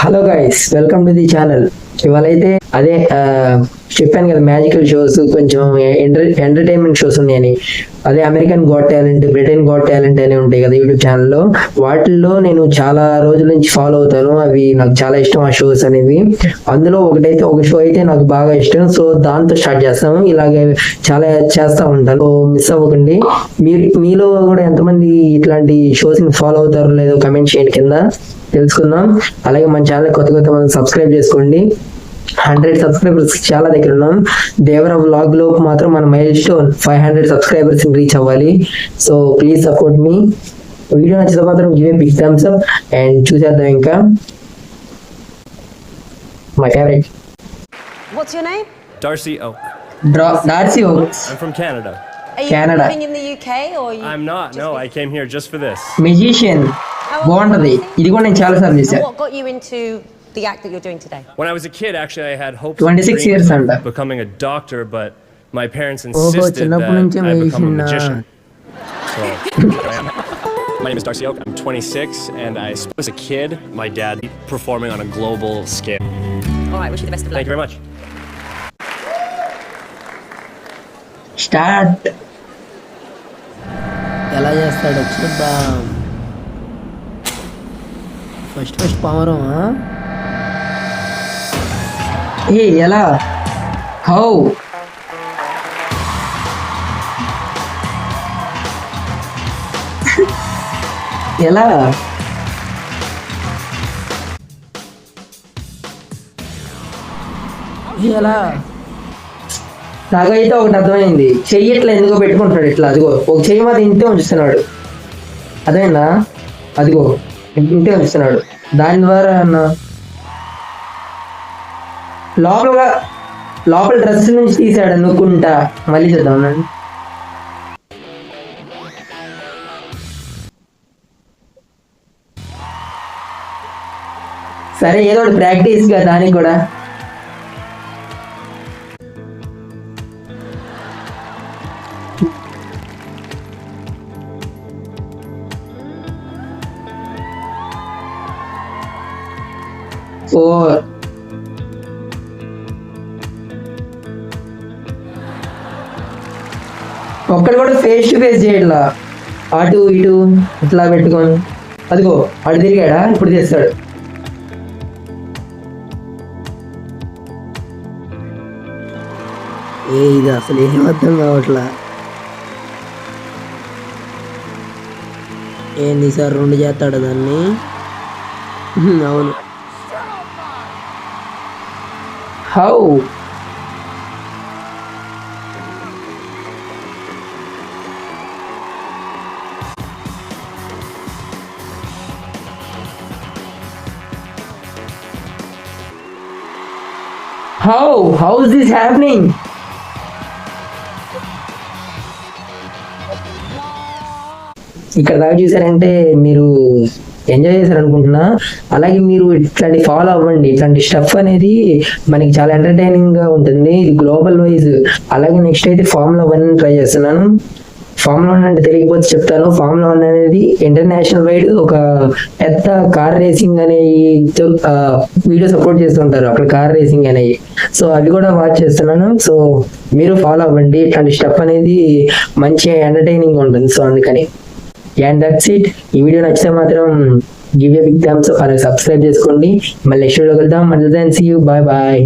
Hello guys, welcome to the channel. ఇవాళ అయితే అదే చెప్పాను కదా, మ్యాజికల్ షోస్, కొంచెం ఎంటర్టైన్మెంట్ షోస్ ఉన్నాయని. అదే American got talent, Britain got talent అని ఉంటాయి కదా యూట్యూబ్ ఛానల్లో. వాటిల్లో నేను చాలా రోజుల నుంచి ఫాలో అవుతాను. అవి నాకు చాలా ఇష్టం ఆ షోస్ అనేవి. అందులో ఒక షో అయితే నాకు బాగా ఇష్టం. సో దాంతో స్టార్ట్ చేస్తాము. ఇలాగే చాలా చేస్తూ ఉంటాను, మిస్ అవ్వకండి. మీలో కూడా ఎంతమంది ఇట్లాంటి షోస్ ని ఫాలో అవుతారో లేదో కమెంట్ చేయండి, కింద తెలుసుకుందాం. అలాగే మన ఛానల్ కొత్త మంది సబ్స్క్రైబ్ చేసుకోండి. 100 సబ్స్క్రైబర్స్ చాలా దగ్గర ఉన్నాం. దేవర వ్లాగ్ లో మాత్రం మన మైల్ స్టోన్ 500 సబ్స్క్రైబర్స్ రీచ్ అవ్వాలి. So please support me. Video నచ్చితే మాత్రం give a big thumbs up and చూసేద్దాం. ఇంకా my favourite. What's your name? Darcy Oak. Darcy Oaks. I'm from Canada. Are you Canada. living in the UK or you? I'm not. No, I came here just for this. Magician. బాగుంటది. ఇది కూడా నేను చాలా సార్లు చేశాను. What got you into the act that you're doing today? When I was a kid, actually, I had hopes 26 years of and becoming a doctor, but my parents insisted that I become a magician. So, here I am. My name is Darcy Oak. I'm 26, and I was a kid. My dad performing on a global scale. All right, wish you the best of luck. Thank you very much. Start. ఎలా చేస్తాడో చూద్దాం. First పామరం. ఏ ఎలా? How? ఎలా? ఎలా? నాకైతే ఒకటి అర్థమైంది. చెయ్యి ఇట్లా ఎందుకో పెట్టుకుంటాడు ఇట్లా. అదిగో ఒక చెయ్యి మాత్రం ఇంతే ఉంచుతున్నాడు. అదేనా? అదిగో ఇంతే ఉంచుతున్నాడు. దాని ద్వారా లోపల డ్రెస్ నుంచి తీసాడు అనుకుంటా. మళ్ళీ చూద్దాం. సరే, ఏదో ఒకటి ప్రాక్టీస్ గా దానికి కూడా. ఒక్కడు కూడా ఫేస్ టు ఫేస్ చేయట్లా. అటు ఇటు ఇట్లా పెట్టుకొని. అదిగో అటు తిరిగాడా, ఇప్పుడు చేస్తాడు. ఇది అసలు ఏం అర్థం కావట్లా. ఏంది సార్, 2 చేస్తాడు దాన్ని? అవును. How? How is this happening? ఇక్కడ దాకా చూసారంటే మీరు ఎంజాయ్ చేశారు అనుకుంటున్నా. అలాగే మీరు ఇట్లాంటి ఫాలో అవ్వండి. ఇట్లాంటి స్టఫ్ అనేది మనకి చాలా ఎంటర్టైనింగ్ గా ఉంటుంది. ఇది గ్లోబల్ వైజ్. అలాగే నెక్స్ట్ అయితే Formula 1 ట్రై చేస్తున్నాను. Formula 1 అంటే తెలియకపోతే చెప్తాను. Formula 1 అనేది ఇంటర్నేషనల్ వైడ్ ఒక పెద్ద కార్ రేసింగ్ అనే వీడియోస్ అప్లోడ్ చేస్తుంటారు అక్కడ, కార్ రేసింగ్ అనేవి. సో అవి కూడా వాచ్ చేస్తున్నాను. సో మీరు ఫాలో అవ్వండి. ఇట్లాంటి స్టఫ్ అనేది మంచి ఎంటర్టైనింగ్ ఉంటుంది. సో అందుకని అండ్ దట్స్ ఇట్. ఈ వీడియో నచ్చితే మాత్రం give a big thumbs up, అలాగే సబ్స్క్రైబ్ చేసుకోండి. మళ్ళీ నెక్స్ట్ వీడియో వెళ్దాం. Until then see you. Bye bye.